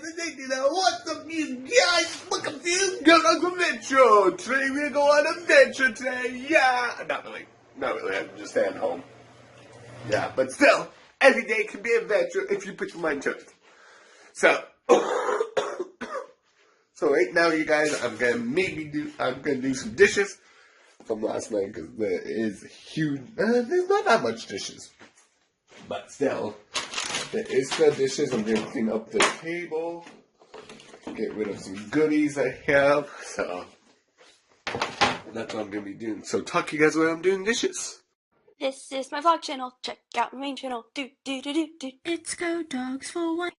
What's up, you guys? Welcome to Go Adventure. Today we're gonna go on an adventure today. Yeah, not really. I'm just staying home. Yeah, but still, every day can be an adventure if you put your mind to it. So, so right now, you guys, I'm gonna do some dishes from last night because there is huge. There's not that much dishes, but still. There is still dishes. I'm going to clean up the table. Get rid of some goodies I have. So, that's what I'm going to be doing. So, talk to you guys when I'm doing dishes. This is my vlog channel. Check out my main channel. It's Go Dogs for One.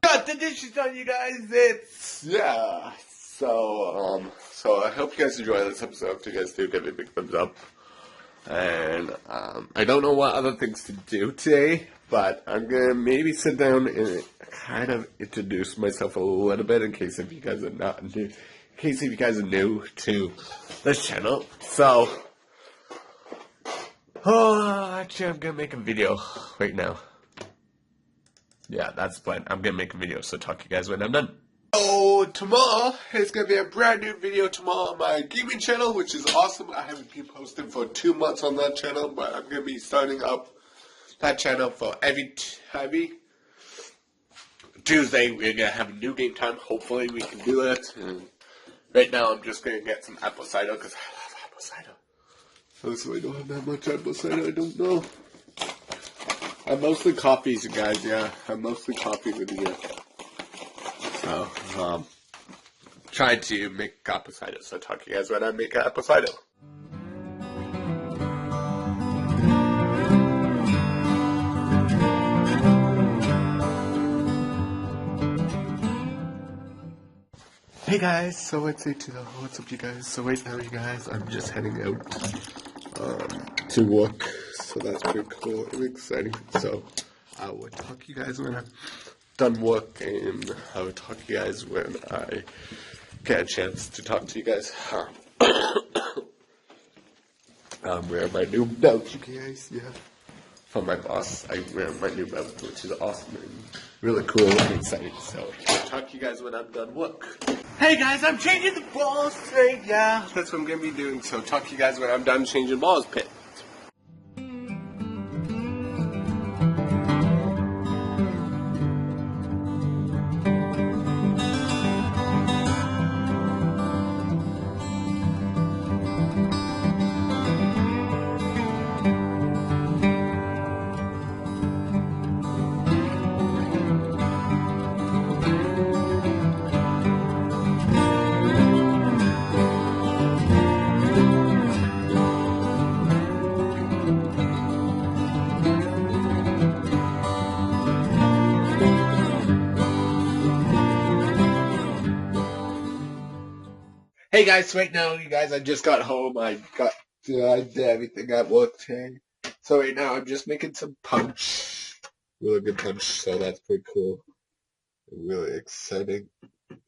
Got the dishes on, you guys. So I hope you guys enjoy this episode. If you guys do, give it a big thumbs up. And I don't know what other things to do today, but I'm gonna maybe sit down and kind of introduce myself a little bit in case if you guys are not new, to this channel. So, actually, I'm gonna make a video right now. Yeah, that's the plan. I'm gonna make a video, so talk to you guys when I'm done. So tomorrow is gonna be a brand new video tomorrow on my gaming channel, which is awesome. I haven't been posting for 2 months on that channel, but I'm gonna be starting up that channel for every Tuesday. We're gonna have a new game time. Hopefully we can do it. And right now I'm just gonna get some apple cider because I love apple cider. Also, I don't have that much apple cider. I don't know. I'm mostly coffees, you guys, yeah. I'm mostly coffee with you. So, trying to make apple cider. So, talk to you guys when I make apple cider. Hey guys, so what's up, you guys? So right now, you guys, I'm just heading out to work. So that's pretty cool and exciting. So I will talk to you guys when I'm done work, and I will talk to you guys when I get a chance to talk to you guys. I'm wearing my new belt, you guys, yeah. From my boss, I wear my new belt, which is awesome and really cool and exciting. So I'll talk to you guys when I'm done work. Hey guys, I'm changing the balls today. Yeah, that's what I'm gonna be doing. So talk to you guys when I'm done changing balls pit. Hey guys, right now, you guys, I just got home. I did everything at work today. So right now, I'm just making some punch. Really good punch, so that's pretty cool. Really exciting.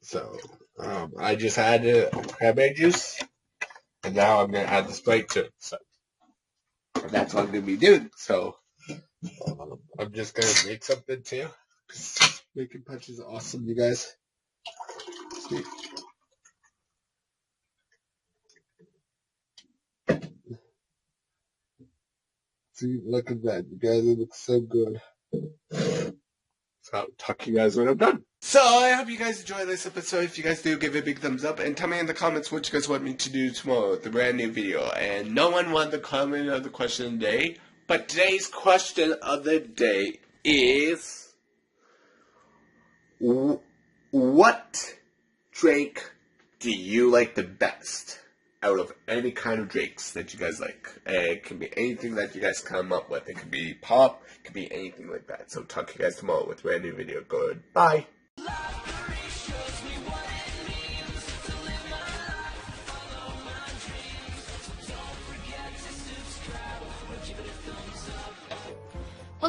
So, I just added cranberry juice, and now I'm going to add the Sprite to it. So, that's what I'm going to be doing. So, I'm just going to make something too. Making punch is awesome, you guys. See? See, look at that. You guys, it looks so good. So I'll talk to you guys when I'm done. So I hope you guys enjoyed this episode. If you guys do, give it a big thumbs up. And tell me in the comments what you guys want me to do tomorrow with the brand new video. And no one wanted the comment of the question of the day. But today's question of the day is... What drink do you like the best out of any kind of drinks that you guys like? It can be anything that you guys come up with. It could be pop. It could be anything like that. So talk to you guys tomorrow with a brand new video. Goodbye. Give it a thumb.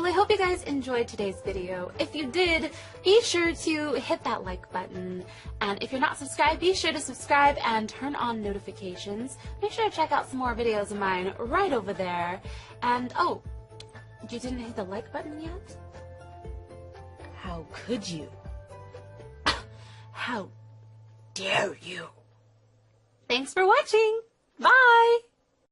I hope you guys enjoyed today's video. If you did, be sure to hit that like button. And if you're not subscribed, be sure to subscribe and turn on notifications. Make sure to check out some more videos of mine right over there. And, oh, you didn't hit the like button yet? How could you? How dare you? Thanks for watching. Bye!